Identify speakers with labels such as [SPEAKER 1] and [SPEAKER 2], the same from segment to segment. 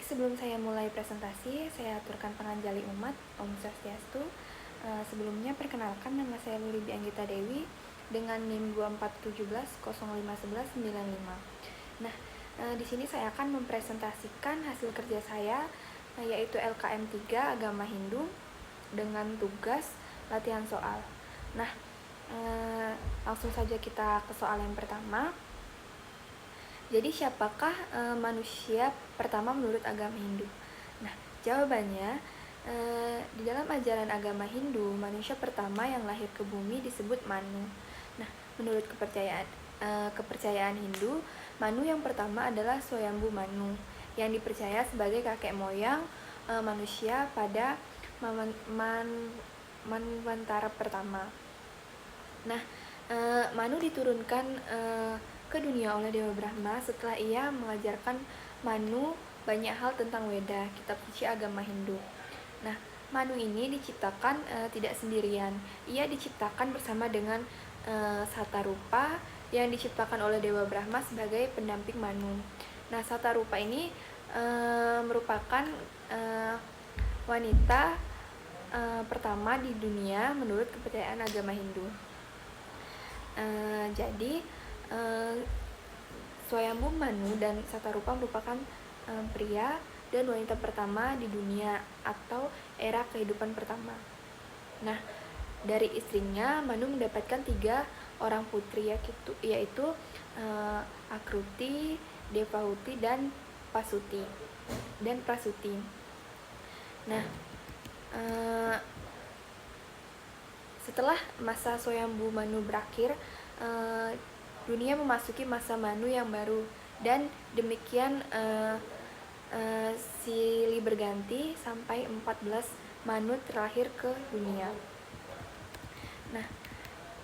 [SPEAKER 1] sebelum saya mulai presentasi, saya aturkan panganjali umat, Om Swastiastu. Sebelumnya perkenalkan, nama saya Luli Anggita Dewi dengan NIM 2417051195. Nah, di sini saya akan mempresentasikan hasil kerja saya, yaitu LKM 3 Agama Hindu dengan tugas latihan soal. Nah, langsung saja kita ke soal yang pertama. Jadi siapakah manusia pertama menurut agama Hindu? Nah, jawabannya di dalam ajaran agama Hindu, manusia pertama yang lahir ke bumi disebut Manu. Nah, menurut kepercayaan Hindu, Manu yang pertama adalah Swayambhu Manu, yang dipercaya sebagai kakek moyang manusia pada Manwantara pertama. Nah, Manu diturunkan ke dunia oleh Dewa Brahma setelah ia mengajarkan Manu banyak hal tentang Weda, kitab suci agama Hindu. Nah, Manu ini diciptakan tidak sendirian. Ia diciptakan bersama dengan Satarupa yang diciptakan oleh Dewa Brahma sebagai pendamping Manu. Nah, Satarupa ini merupakan wanita pertama di dunia menurut kepercayaan agama Hindu. Jadi Swayambhu Manu dan Satarupa merupakan pria dan wanita pertama di dunia atau era kehidupan pertama. Nah, dari istrinya Manu mendapatkan 3 orang putri, yaitu Akruti, Devahuti, dan Prasuti. Nah, setelah masa Swayambhu Manu berakhir, dunia memasuki masa Manu yang baru, dan demikian silih berganti sampai 14 Manu terlahir ke dunia. Nah,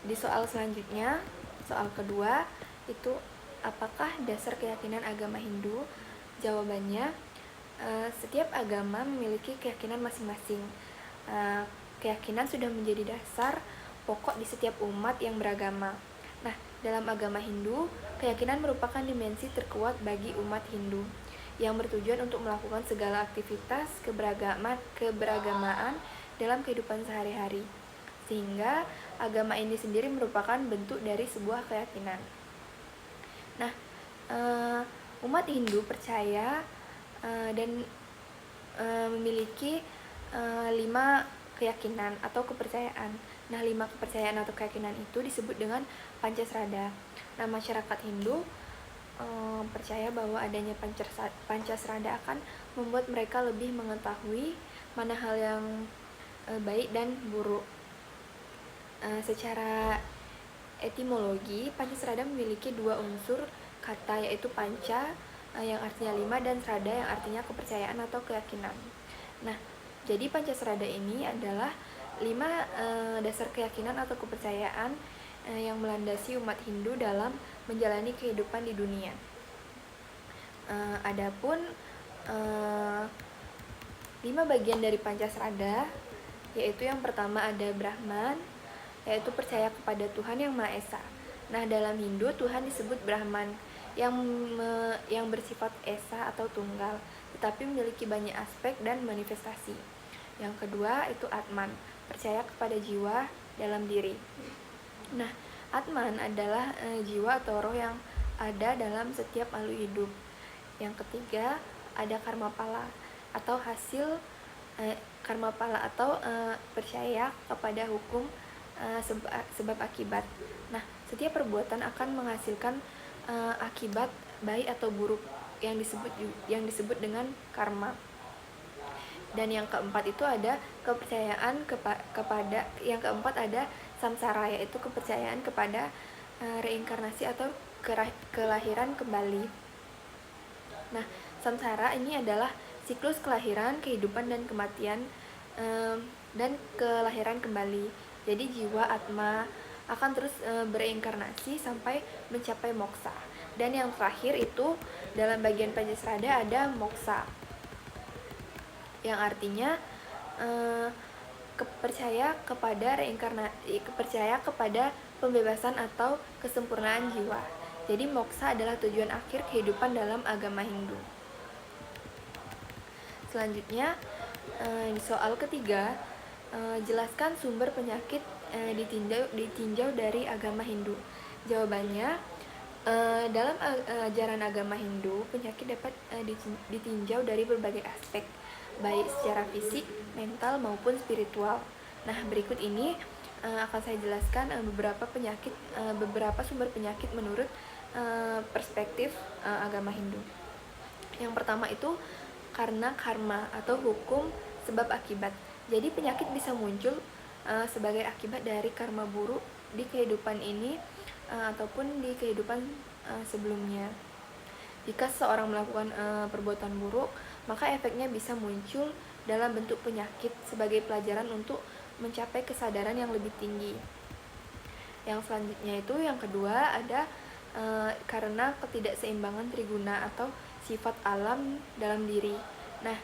[SPEAKER 1] di soal selanjutnya, soal kedua, itu apakah dasar keyakinan agama Hindu? Jawabannya, setiap agama memiliki keyakinan masing-masing. Keyakinan sudah menjadi dasar pokok di setiap umat yang beragama. Nah, dalam agama Hindu, keyakinan merupakan dimensi terkuat bagi umat Hindu yang bertujuan untuk melakukan segala aktivitas keberagamaan dalam kehidupan sehari-hari. Sehingga agama ini sendiri merupakan bentuk dari sebuah keyakinan. Nah, umat Hindu percaya dan memiliki 5 keyakinan atau kepercayaan. Nah, 5 kepercayaan atau keyakinan itu disebut dengan Pancasrada. Nah, masyarakat Hindu percaya bahwa adanya Pancasrada akan membuat mereka lebih mengetahui mana hal yang baik dan buruk. Secara etimologi, Pancasrada memiliki 2 unsur kata, yaitu panca yang artinya 5 dan srada yang artinya kepercayaan atau keyakinan. Nah, jadi Pancasrada ini adalah 5 dasar keyakinan atau kepercayaan yang melandasi umat Hindu dalam menjalani kehidupan di dunia. Adapun 5 bagian dari Pancasrada, yaitu yang pertama ada Brahman, yaitu percaya kepada Tuhan yang Maha Esa. Nah, dalam Hindu Tuhan disebut Brahman yang bersifat esa atau tunggal, tetapi memiliki banyak aspek dan manifestasi. Yang kedua itu Atman, percaya kepada jiwa dalam diri. Nah, Atman adalah jiwa atau roh yang ada dalam setiap makhluk hidup. Yang ketiga ada Karmapala atau hasil Karmapala atau percaya kepada hukum sebab akibat. Nah, setiap perbuatan akan menghasilkan akibat baik atau buruk yang disebut dengan karma. Dan yang keempat itu ada kepercayaan kepada yang keempat ada samsara, yaitu kepercayaan kepada reinkarnasi atau kelahiran kembali. Nah, samsara ini adalah siklus kelahiran, kehidupan, dan kematian dan kelahiran kembali. Jadi jiwa atma akan terus bereinkarnasi sampai mencapai moksa. Dan yang terakhir itu dalam bagian Pancasrada ada moksa, yang artinya percaya kepada pembebasan atau kesempurnaan jiwa. Jadi moksa adalah tujuan akhir kehidupan dalam agama Hindu. Selanjutnya, di soal ketiga, jelaskan sumber penyakit ditinjau dari agama Hindu. Jawabannya, dalam ajaran agama Hindu, penyakit dapat ditinjau dari berbagai aspek, baik secara fisik, mental, maupun spiritual. Nah, berikut ini akan saya jelaskan beberapa sumber penyakit menurut perspektif agama Hindu. Yang pertama itu karena karma atau hukum sebab akibat. Jadi penyakit bisa muncul sebagai akibat dari karma buruk di kehidupan ini ataupun di kehidupan sebelumnya. Jika seorang melakukan perbuatan buruk, maka efeknya bisa muncul dalam bentuk penyakit sebagai pelajaran untuk mencapai kesadaran yang lebih tinggi. Yang selanjutnya itu yang kedua ada karena ketidakseimbangan triguna atau sifat alam dalam diri. Nah,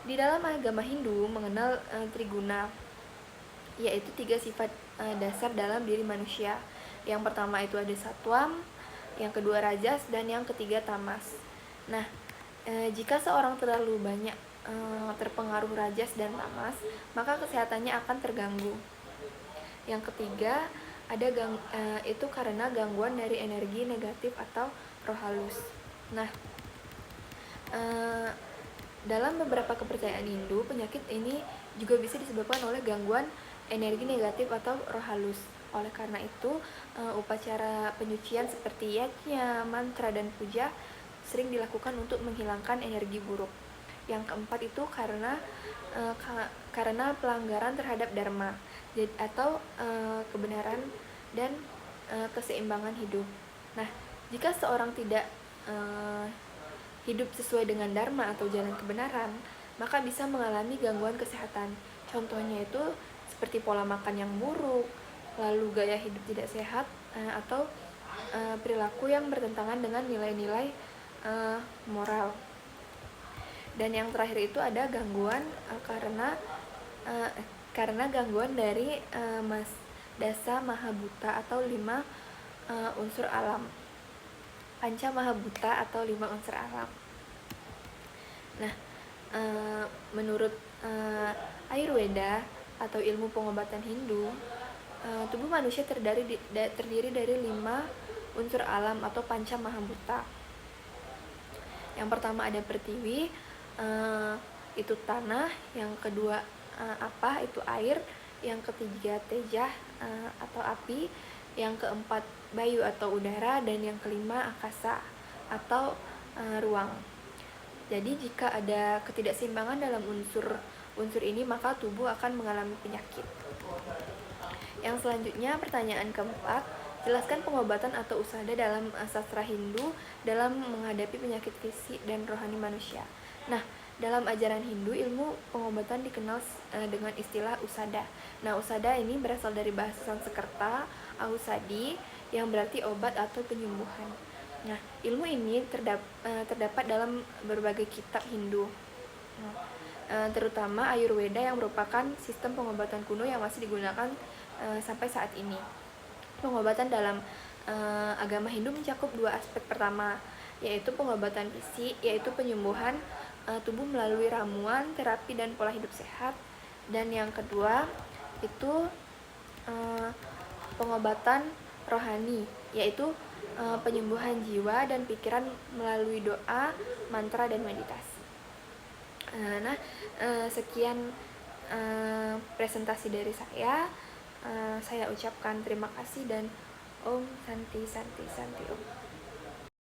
[SPEAKER 1] di dalam agama Hindu mengenal triguna, yaitu 3 sifat dasar dalam diri manusia. Yang pertama itu ada satwam, yang kedua rajas, dan yang ketiga tamas. Nah, jika seorang terlalu banyak terpengaruh rajas dan tamas, maka kesehatannya akan terganggu. Yang ketiga ada itu karena gangguan dari energi negatif atau roh halus. Nah, dalam beberapa kepercayaan Hindu, penyakit ini juga bisa disebabkan oleh gangguan energi negatif atau roh halus. Oleh karena itu, upacara penyucian seperti yajna, mantra, dan puja sering dilakukan untuk menghilangkan energi buruk. Yang keempat itu karena pelanggaran terhadap dharma atau kebenaran dan keseimbangan hidup. Nah, jika seorang tidak hidup sesuai dengan dharma atau jalan kebenaran, maka bisa mengalami gangguan kesehatan. Contohnya itu seperti pola makan yang buruk, lalu gaya hidup tidak sehat, atau perilaku yang bertentangan dengan nilai-nilai moral. Dan yang terakhir itu ada gangguan karena gangguan dari dasa mahabhuta atau 5 unsur alam. Panca mahabhuta atau 5 unsur alam. Nah, menurut Ayurveda atau ilmu pengobatan Hindu, tubuh manusia terdiri dari 5 unsur alam atau panca mahabhuta. Yang pertama ada pertiwi, itu tanah, yang kedua apa itu air, yang ketiga teja atau api, yang keempat bayu atau udara, dan yang kelima akasa atau ruang. Jadi jika ada ketidakseimbangan dalam unsur ini, maka tubuh akan mengalami penyakit. Yang selanjutnya pertanyaan keempat, jelaskan pengobatan atau usada dalam sastra Hindu dalam menghadapi penyakit fisik dan rohani manusia. Nah, dalam ajaran Hindu, ilmu pengobatan dikenal dengan istilah usada. Nah, usada ini berasal dari bahasa Sanskerta, ausadi, yang berarti obat atau penyembuhan. Nah, ilmu ini terdapat dalam berbagai kitab Hindu, terutama Ayurveda yang merupakan sistem pengobatan kuno yang masih digunakan sampai saat ini. Pengobatan dalam agama Hindu mencakup 2 aspek. Pertama, yaitu pengobatan fisik, yaitu penyembuhan tubuh melalui ramuan, terapi, dan pola hidup sehat. Dan yang kedua itu pengobatan rohani, yaitu penyembuhan jiwa dan pikiran melalui doa, mantra, dan meditasi. Sekian presentasi dari saya. Saya ucapkan terima kasih dan Om Santi Santi Santi Om.